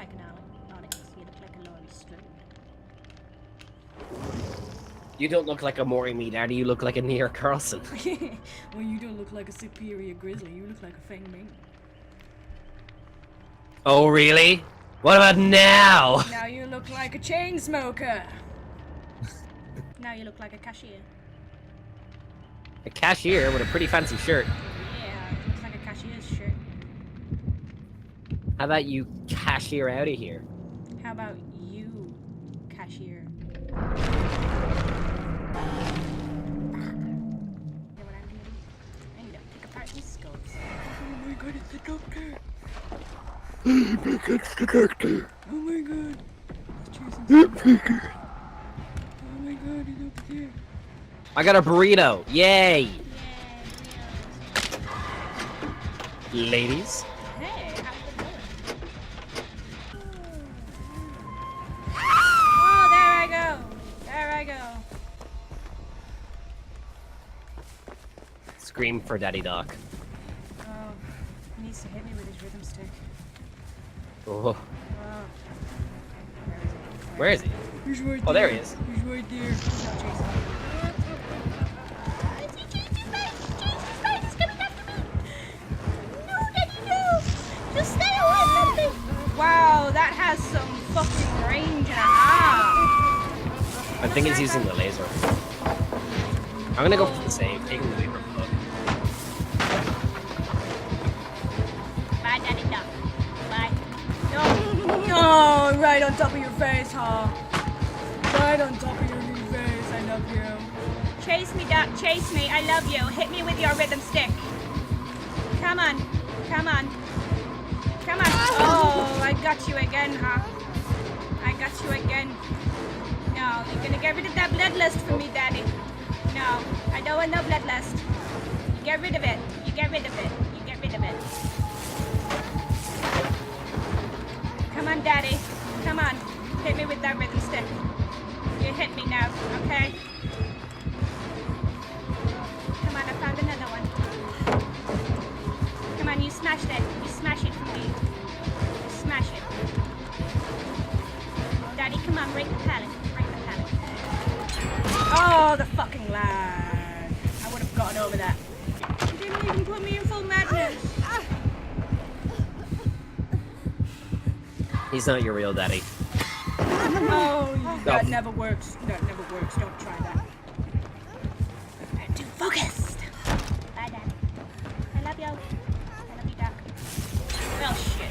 like an onyx. You look like a Lauren Strode. You don't look like a mori me, Daddy. You look like a Near Carlson. Well, you don't look like a superior grizzly. You look like a Feng Ming. Oh, really? What about now? Now you look like a chain smoker. Now you look like a cashier. A cashier with a pretty fancy shirt. Yeah, it looks like a cashier's shirt. How about you cashier out of here? How about you, cashier? You know what I'm gonna do? I'm gonna pick apart these skulls. Oh my god, it's the doctor! It's the doctor. Oh my god! He's chasing something. Oh my god, he's up there. I got a burrito. Yay! Yay, Rios. Ladies. Hey, how's it going? Oh, there I go. There I go. Scream for Daddy Doc. Oh, he needs to hit me with his rhythm stick. Oh. Oh. Where is he? He's right Oh, there he is. He's right there. He's not chasing me. Wow, that has some fucking range and a half. I think it's using the laser. I'm gonna go for the save, taking the paper book. Bye, Daddy Duck. Bye. No, right on top of your face, huh? Right on top of your new face. I love you. Chase me, Duck. Chase me. I love you. Hit me with your rhythm stick. Come on. Come on. Come on. Oh, I got you again, huh? I got you again. No, you're gonna get rid of that bloodlust for me, Daddy. No, I don't want no bloodlust. You get rid of it. You get rid of it. You get rid of it. Come on, Daddy. Come on. Hit me with that rhythm stick. You hit me now, okay? Come on, I found another one. Come on, you smashed it. You smash it for me. You smash it. Daddy, come on, break the pallet. Break the pallet. Oh, the fucking lag. I would have gotten over that. You didn't even put me in full madness. He's not your real daddy. Oh, that No. never works. That never works. Don't try that. I'm too focused. Bye, Daddy. I love you. I love you, Doc. Well, shit.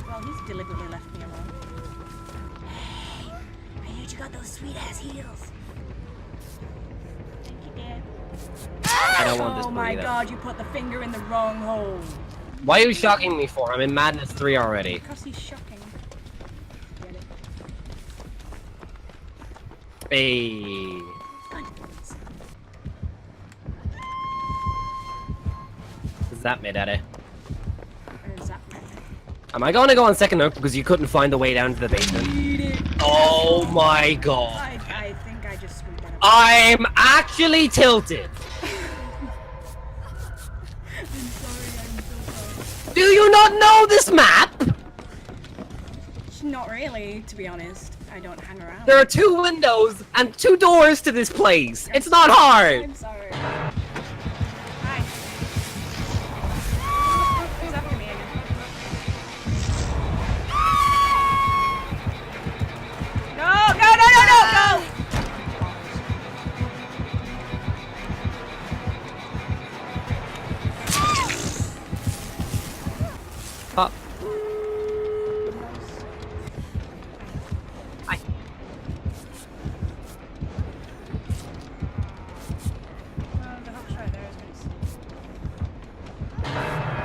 Well, he's deliberately left me alone. Hey, I heard you got those sweet-ass heels. Thank you, Dad. I don't want this Oh my burrito. god, you put the finger in the wrong hole. Why are you shocking me for? I'm in Madness 3 already. Because he's shocking. Get it? Hey. Is that me, Daddy? Or is that my Am I going to go on second note because you couldn't find the way down to the basement? Eat it. Oh my god. I think I just screwed that up. I'm actually tilted. I'm so sorry. Do you not know this map? Not really, to be honest. I don't hang around. There are 2 windows and 2 doors to this place. It's not hard. I'm sorry. Hi. Who's after me again? No! No! No! No! No! Go! Pop. Hi. The hook's right there, isn't it?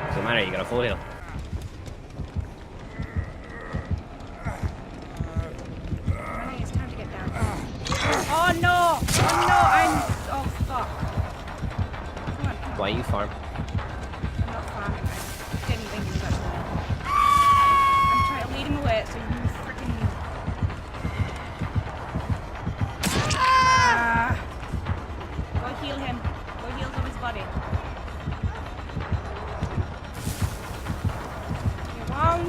Doesn't matter, you got a full heal. I think it's time to get down. Oh no! Oh no! Oh fuck. Come on. Why you farm? I'm not farming. I didn't think he was actually there. I'm trying to lead him away so you freaking. Go heal him. Go heal his body.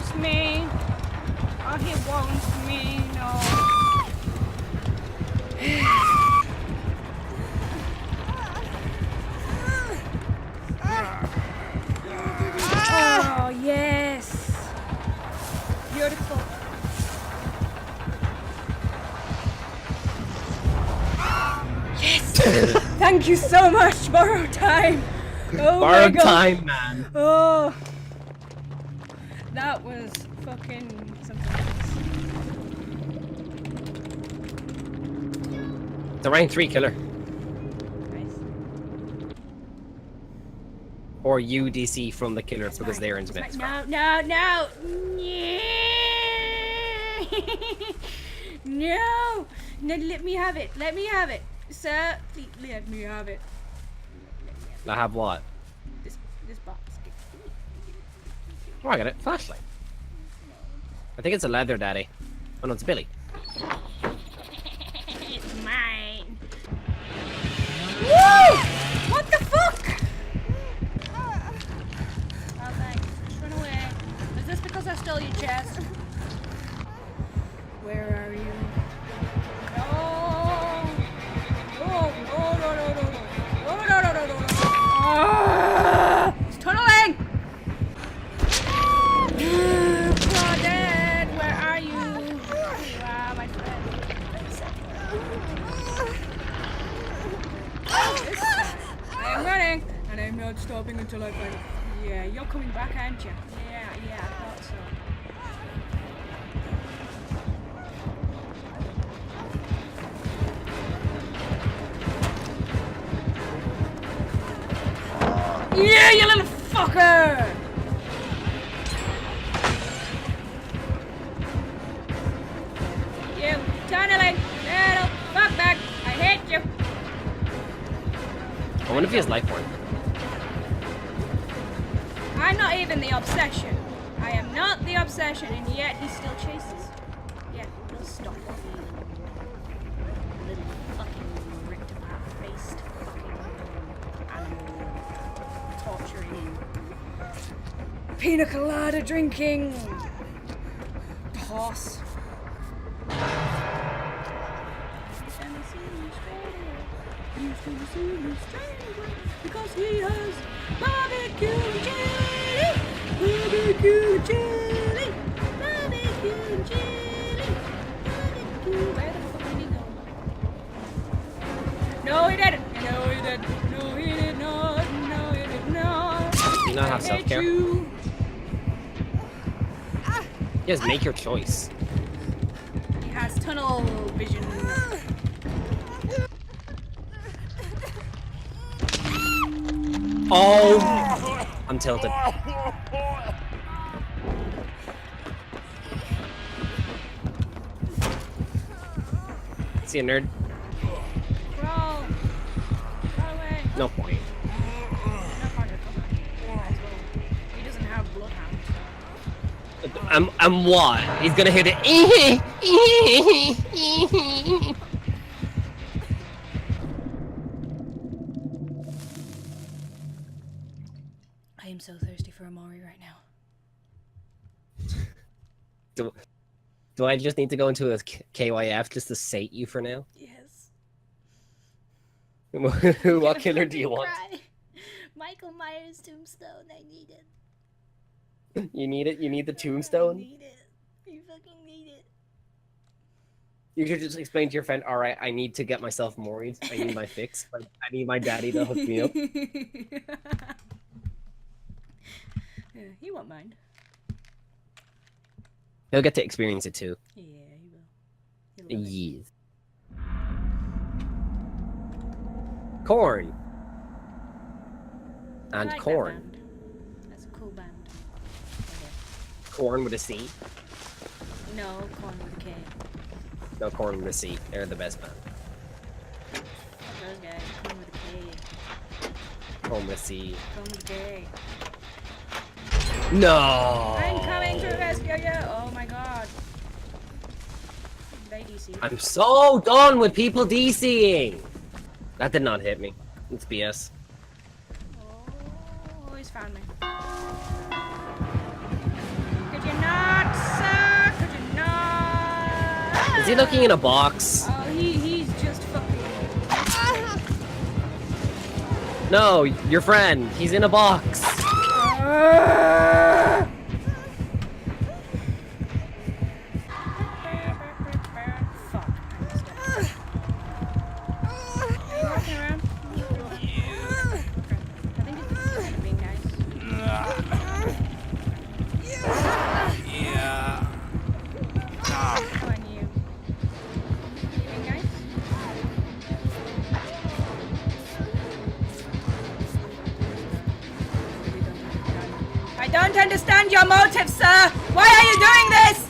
wants me. Oh, he wants me. No. Oh, yes. Beautiful. Yes. Thank you so much, borrow time. Oh Borrowed my God. time, man. Oh, that was fucking something else. The rank 3 killer. Nice. Or UDC from the killer because they're in That's Smith's. no. No. No. No, let me have it. Let me have it. Sir, please let me have it. I have what? This box. Oh, I got it. Flashlight. I think it's a leather daddy. Oh no, it's Billy. It's mine. Woo! What the fuck? Oh, thanks. Just run away. Is this because I stole your chest? Where are you? No! Oh, no. It's tunneling! Claudette, where are you? Wow, my friend. I am running, and I'm not stopping until I find it. Yeah, you're coming back, aren't you? Yeah, I thought so. Yeah, you little fucker! You tunneling little fuckbag! I hate you! I wonder if he has life form. I'm not even the obsession. I am not the obsession, and yet he still chases. Yeah, he'll stop me. Little fucking ripped-faced fucking animal torturing. Pina colada drinking. Toss. Because he has barbecue jelly, barbecue jelly, barbecue jelly, barbecue. Where the fuck did he go? No, he didn't. No, he didn't. No, he did not. No, he did not. Do you not have I hate self-care? you. Yes, make your choice. He has tunnel vision. Oh! I'm tilted. See a nerd? Crawl. Run away. No point. Not hard to come at. He doesn't have bloodhound. I'm what? He's gonna hear the I am so thirsty for a mori right now. Do I just need to go into a KYF just to sate you for now? Yes. What killer do you want? Cry. Michael Myers tombstone. I need it. You need it? You need the I tombstone? need it. You fucking need it. You should just explain to your friend, alright, I need to get myself moried. I need my fix. I need my daddy to hook me up. Yeah, he won't mind. He'll get to experience it too. Yeah, he will. He'll love it. Yes. Corn. I And like that corn. band. That's a cool band. Corn with a C. No, corn with a K. No, corn with a C. They're the best band. Fuck those guys. Corn with a K. Corn with a C. Corn with a K. No! I'm coming to rescue you! Oh my god. They DC. I'm so done with people DCing! That did not hit me. It's BS. Oh, he's found me. Could you not Is he looking in a box? Oh, he's just fucking. No, your friend. He's in a box. Fuck. Are you walking around? I think it's kind of being nice. Come on, you. Being nice? I don't understand your motive, sir! Why are you doing this?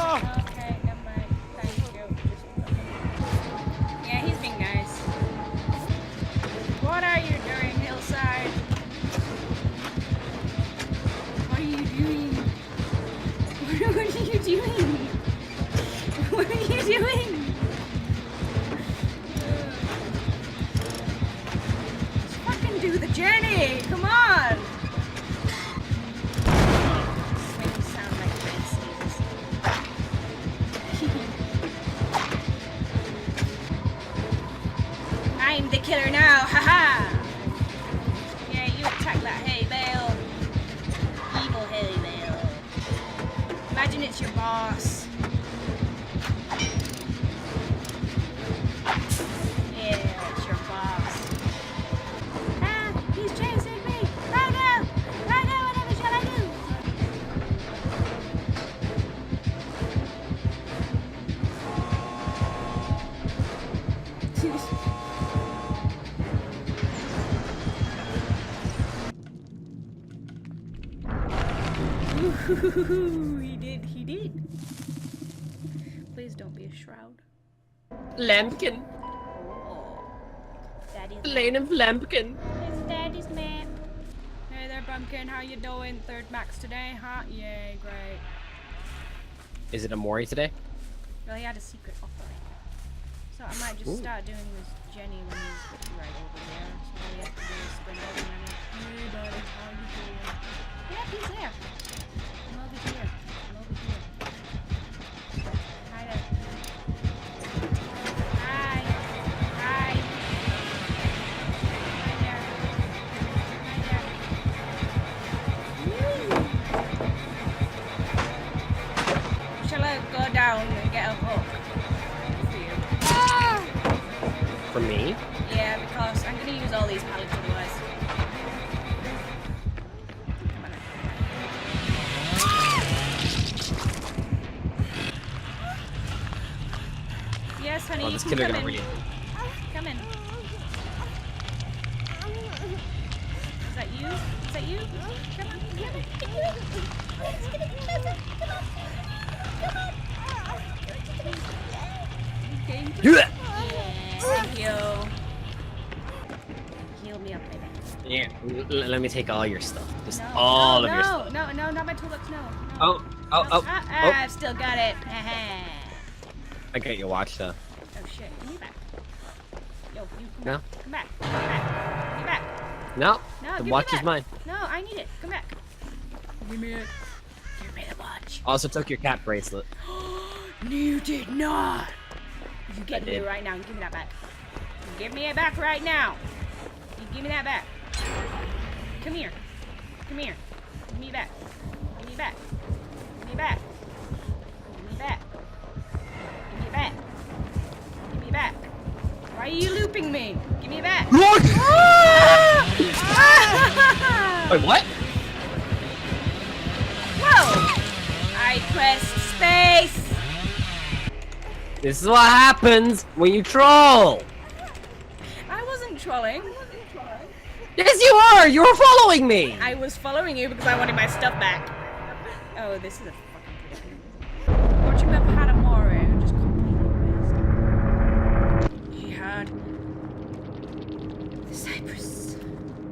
Okay, never mind. Thank you. Yeah, he's being nice. What are you doing, Hillside? What are you doing? What are you doing? What are you doing? Just fucking do the journey! Come on! This makes me sound like WRAITH SNEEZES. I'm the killer now, haha! Yeah, you attack that hay bale. Evil hay bale. Imagine it's your boss. Yeah, it's your boss. Ah, he's chasing me! Right now! Right now, whatever shall I do? Ooh, he did. Please don't be a shroud. Lampkin. Oh, Daddy's Lane of Lampkin. It's Daddy's map. Hey there, Pumpkin. How you doing? Third max today, huh? Yay, great. Is it a mori today? Well, he had a secret offering. So I might just start doing this Jenny when he's right over there. So all we have to do is sprint over and hey buddy, how you doing? Yeah, he's there. I'm over here. Hi there. Hi. Hi. Hi there. Hi there. Shall I go down and get a hook for you? For me? Yeah, because I'm gonna use all these pallets otherwise. Come on. Yes, honey, Oh, you this can kid are come gonna in. read. Come in. Is that you? Is that you? Come on, come on. Let's get it closer. Come on. Come on. Okay. Yeah. Thank you. Heal me up, baby. Yeah. Let me take all your stuff. Just No, all no, of your stuff. No, not my toolbox, no. Oh. I've still got it. I got your watch though. Oh shit, give me back. Yo, you come No. back. Come back. Come back. Give me back. No. No, The give watch me is back. mine. No, I need it. Come back. Give me it. Give me the watch. Also took your cat bracelet. No, you did not. You get me did. right now. You give me that back. You give me it back right now. You give me that back. Come here. Come here. Give me back. Give me back. Give me back. Give me back. Give me back. Give me back. Why are you looping me? Give me it back. What? Ah! Wait, what? Whoa! I pressed space. This is what happens when you troll. I wasn't trolling. Yes, you are. You were following me. I was following you because I wanted my stuff back. Oh, this is a fucking predicament. Watch him have